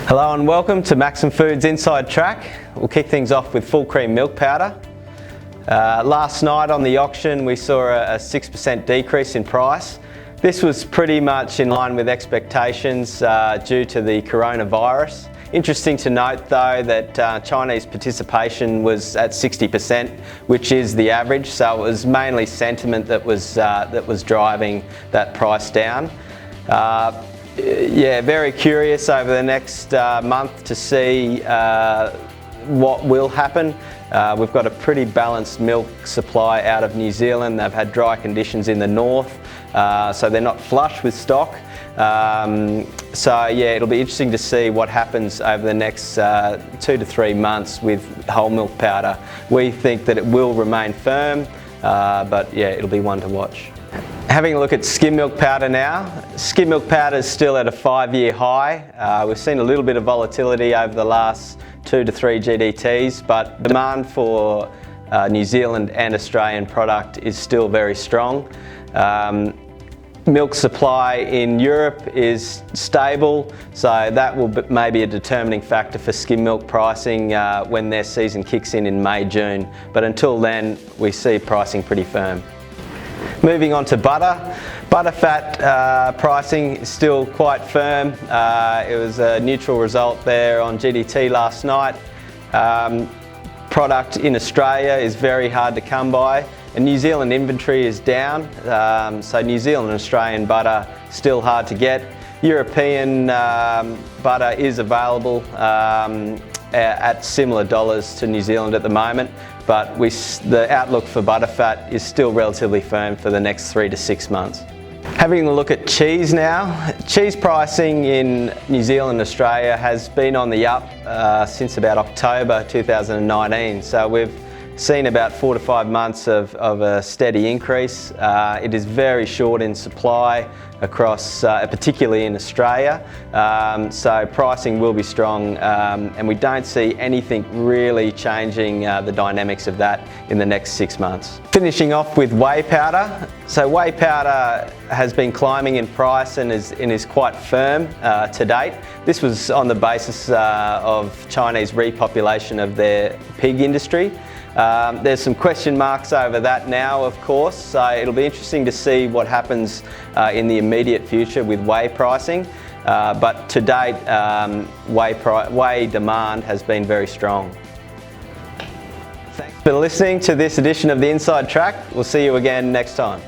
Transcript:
Hello and welcome to Maxum Foods Inside Track. We'll kick things off with full cream milk powder. Last night on the auction we saw a 6% decrease in price. This was pretty much in line with expectations due to the coronavirus. Interesting to note though that Chinese participation was at 60%, which is the average, so it was mainly sentiment that was driving that price down. Yeah, very curious over the next month to see what will happen. We've got a pretty balanced milk supply out of New Zealand. They've had dry conditions in the north, so they're not flush with stock. So yeah, it'll be interesting to see what happens over the next 2 to 3 months with whole milk powder. We think that it will remain firm, but yeah, it'll be one to watch. Having a look at skim milk powder now. Skim milk powder is still at a 5-year high. We've seen a little bit of volatility over the last 2 to 3 GDTs, but demand for New Zealand and Australian product is still very strong. Milk supply in Europe is stable, so that will maybe a determining factor for skim milk pricing when their season kicks in May, June. But until then, we see pricing pretty firm. Moving on to butter. Butterfat pricing is still quite firm. It was a neutral result there on GDT last night. Product in Australia is very hard to come by, and New Zealand inventory is down, so New Zealand and Australian butter still hard to get. European butter is available at similar dollars to New Zealand at the moment, but the outlook for butterfat is still relatively firm for the next 3 to 6 months. Having a look at cheese now. Cheese pricing in New Zealand and Australia has been on the up since about October 2019, so we've seen about 4 to 5 months of a steady increase. It is very short in supply across, particularly in Australia, so pricing will be strong, and we don't see anything really changing the dynamics of that in the next 6 months. Finishing off with whey powder. So whey powder has been climbing in price and is quite firm to date. This was on the basis of Chinese repopulation of their pig industry. There's some question marks over that now, of course, so it'll be interesting to see what happens in the immediate future with whey pricing. But to date, whey demand has been very strong. Thanks for listening to this edition of the Inside Track. We'll see you again next time.